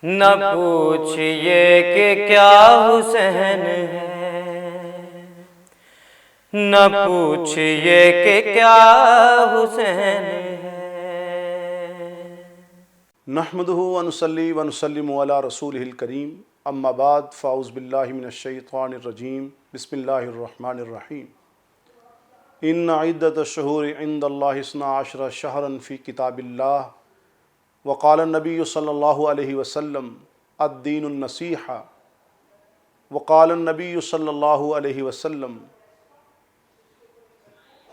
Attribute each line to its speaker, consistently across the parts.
Speaker 1: نہ پوچھئے کہ کیا حسین ہے، نہ پوچھئے کہ کیا حسین ہے۔
Speaker 2: نحمدہ ونصلی ونسلم علی رسولہ الکریم، اما بعد فاعوذ باللہ من الشیطان الرجیم، بسم اللہ الرحمن الرحیم۔ ان عدۃ الشہور عند اللہ 12 شہرا فی کتاب اللہ، وقال النبی صلی اللہ علیہ وسلم الدین النصیحہ، وقال النبی صلی اللہ علیہ وسلم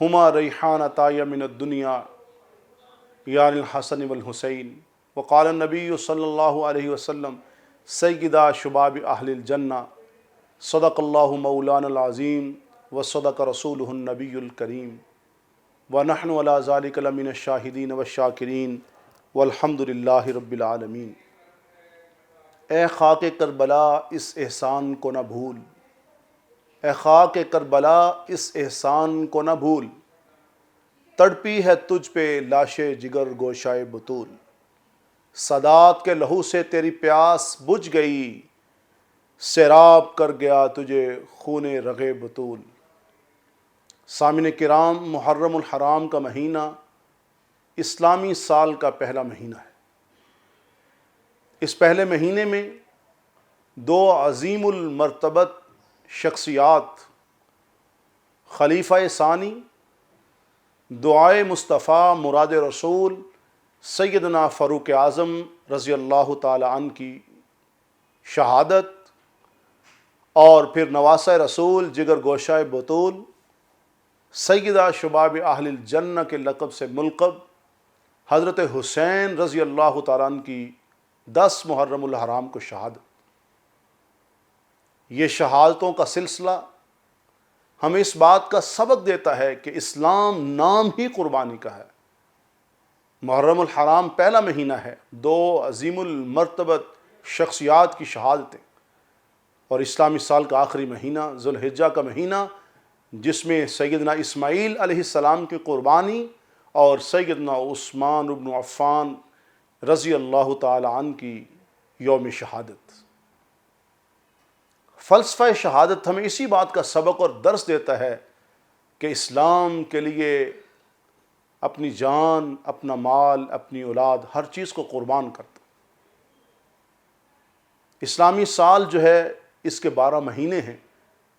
Speaker 2: ہما ریحانتای من الدنیا یعنی الحسن والحسین، وقال النبی صلی اللہ علیہ وسلم سیدہ شباب اہل الجنہ، صدق اللہ مولانا العظیم وصدق رسولہ النبی الکریم، ونحن علی ذلک لمن الشاہدین والشاکرین والحمد للہ رب العالمین۔ اے خاک کربلا اس احسان کو نہ بھول، اے خاک کربلا اس احسان کو نہ بھول، تڑپی ہے تجھ پہ لاش جگر گوشائے بطول، سادات کے لہو سے تیری پیاس بجھ گئی، سیراب کر گیا تجھے خون رگ بطول۔ سامعین کرام، محرم الحرام کا مہینہ اسلامی سال کا پہلا مہینہ ہے۔ اس پہلے مہینے میں دو عظیم المرتبت شخصیات، خلیفہ ثانی دعائے مصطفیٰ مراد رسول سیدنا فاروق اعظم رضی اللہ تعالی عنہ کی شہادت، اور پھر نواسہ رسول جگر گوشہ بطول سیدہ شباب اہل الجنہ کے لقب سے ملقب حضرت حسین رضی اللہ تعالیٰ عنہ کی 10 محرم الحرام کو شہادت۔ یہ شہادتوں کا سلسلہ ہمیں اس بات کا سبق دیتا ہے کہ اسلام نام ہی قربانی کا ہے۔ محرم الحرام پہلا مہینہ ہے، دو عظیم المرتبت شخصیات کی شہادتیں، اور اسلامی سال کا آخری مہینہ ذوالحجہ کا مہینہ، جس میں سیدنا اسماعیل علیہ السلام کی قربانی اور سیدنا عثمان بن عفان رضی اللہ تعالی عنہ کی یوم شہادت۔ فلسفہ شہادت ہمیں اسی بات کا سبق اور درس دیتا ہے کہ اسلام کے لیے اپنی جان، اپنا مال، اپنی اولاد، ہر چیز کو قربان کرتا۔ اسلامی سال جو ہے اس کے 12 مہینے ہیں،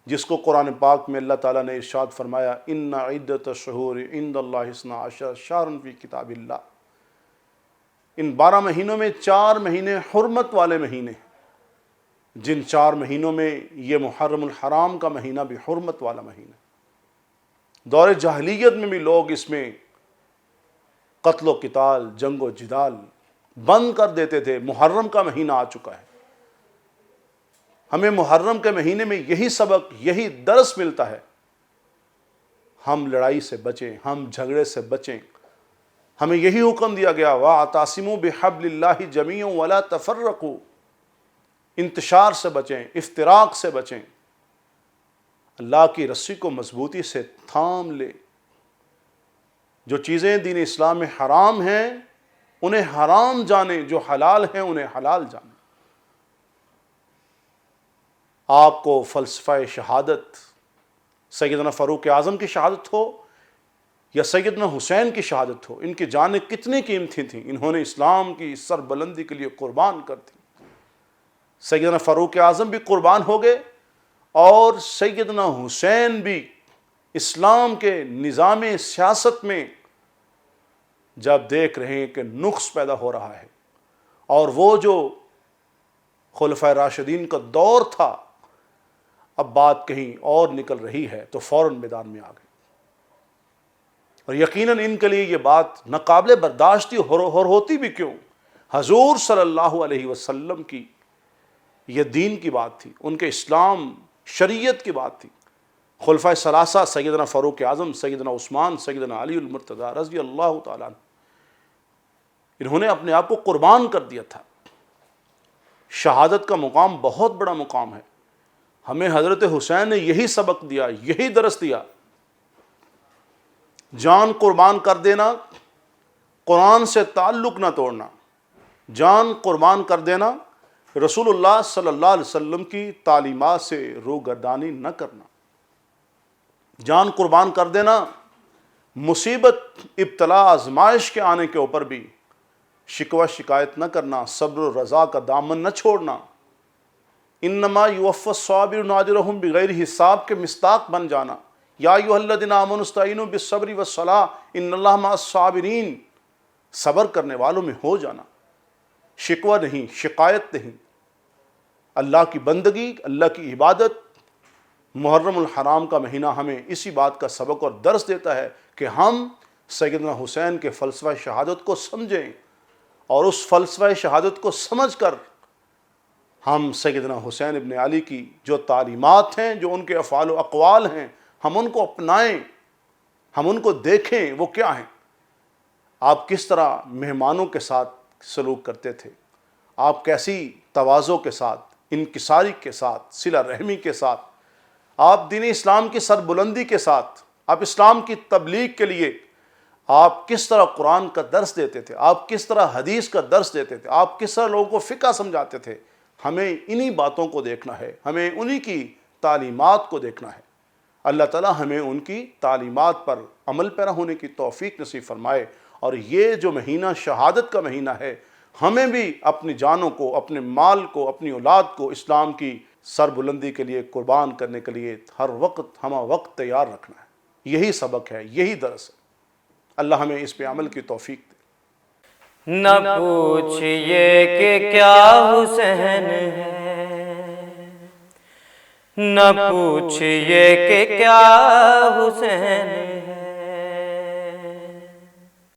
Speaker 2: جس کو قرآن پاک میں اللہ تعالیٰ نے ارشاد فرمایا ان عدۃ الشہور عند اللہ 12 شہرا فی کتاب اللہ۔ ان 12 مہینوں میں 4 مہینے حرمت والے مہینے ہیں، جن 4 مہینوں میں یہ محرم الحرام کا مہینہ بھی حرمت والا مہینہ ہے۔ دور جاہلیت میں بھی لوگ اس میں قتل و قتال، جنگ و جدال بند کر دیتے تھے۔ محرم کا مہینہ آ چکا ہے، ہمیں محرم کے مہینے میں یہی سبق، یہی درس ملتا ہے، ہم لڑائی سے بچیں، ہم جھگڑے سے بچیں۔ ہمیں یہی حکم دیا گیا وَاعْتَصِمُوا بِحَبْلِ اللَّهِ جَمِيعًا وَلَا تَفَرَّقُوا، انتشار سے بچیں، افتراق سے بچیں، اللہ کی رسی کو مضبوطی سے تھام لے۔ جو چیزیں دین اسلام میں حرام ہیں انہیں حرام جانیں، جو حلال ہیں انہیں حلال جانیں۔ آپ کو فلسفہ شہادت سیدنا فاروق اعظم کی شہادت ہو یا سیدنا حسین کی شہادت ہو، ان کی جانیں کتنی قیمتی تھیں، انہوں نے اسلام کی سربلندی کے لیے قربان کر دی۔ سیدنا فاروق اعظم بھی قربان ہو گئے، اور سیدنا حسین بھی اسلام کے نظام سیاست میں جب دیکھ رہے ہیں کہ نقص پیدا ہو رہا ہے، اور وہ جو خلفائے راشدین کا دور تھا اب بات کہیں اور نکل رہی ہے، تو فوراً میدان میں آ گئے۔ اور یقیناً ان کے لیے یہ بات ناقابل برداشت تھی، اور ہوتی بھی کیوں، حضور صلی اللہ علیہ وسلم کی یہ دین کی بات تھی، ان کے اسلام شریعت کی بات تھی۔ خلفائے ثلاثہ سیدنا فاروق اعظم، سیدنا عثمان، سیدنا علی المرتضیٰ رضی اللہ تعالیٰ عنہ، انہوں نے اپنے آپ کو قربان کر دیا تھا۔ شہادت کا مقام بہت بڑا مقام ہے، ہمیں حضرت حسین نے یہی سبق دیا، یہی درس دیا۔ جان قربان کر دینا، قرآن سے تعلق نہ توڑنا، جان قربان کر دینا، رسول اللہ صلی اللہ علیہ وسلم کی تعلیمات سے روگردانی نہ کرنا، جان قربان کر دینا، مصیبت ابتلا آزمائش کے آنے کے اوپر بھی شکوہ شکایت نہ کرنا، صبر و رضا کا دامن نہ چھوڑنا، انما یوفی الصابرون اجرہم بغیر حساب کے مصداق بن جانا، یا ایھا الذین آمنوا استعینوا بالصبر والصلاۃ ان اللہ مع الصابرین، صبر کرنے والوں میں ہو جانا، شکوہ نہیں، شکایت نہیں، اللہ کی بندگی، اللہ کی عبادت۔ محرم الحرام کا مہینہ ہمیں اسی بات کا سبق اور درس دیتا ہے کہ ہم سیدنا حسین کے فلسفہ شہادت کو سمجھیں، اور اس فلسفہ شہادت کو سمجھ کر ہم سیدنا حسین ابن علی کی جو تعلیمات ہیں، جو ان کے افعال و اقوال ہیں، ہم ان کو اپنائیں، ہم ان کو دیکھیں وہ کیا ہیں۔ آپ کس طرح مہمانوں کے ساتھ سلوک کرتے تھے، آپ کیسی تواضع کے ساتھ، انکساری کے ساتھ، صلہ رحمی کے ساتھ، آپ دین اسلام کی سربلندی کے ساتھ، آپ اسلام کی تبلیغ کے لیے آپ کس طرح قرآن کا درس دیتے تھے، آپ کس طرح حدیث کا درس دیتے تھے، آپ کس طرح لوگوں کو فقہ سمجھاتے تھے۔ ہمیں انہی باتوں کو دیکھنا ہے، ہمیں انہی کی تعلیمات کو دیکھنا ہے۔ اللہ تعالی ہمیں ان کی تعلیمات پر عمل پیرا ہونے کی توفیق نصیب فرمائے، اور یہ جو مہینہ شہادت کا مہینہ ہے، ہمیں بھی اپنی جانوں کو، اپنے مال کو، اپنی اولاد کو اسلام کی سربلندی کے لیے قربان کرنے کے لیے ہر وقت ہمہ وقت تیار رکھنا ہے۔ یہی سبق ہے، یہی درس ہے۔ اللہ ہمیں اس پہ عمل کی توفیق دے۔
Speaker 1: نہ پوچھئے کہ کیا حسین ہے، نہ پوچھئے کہ کیا حسین ہے،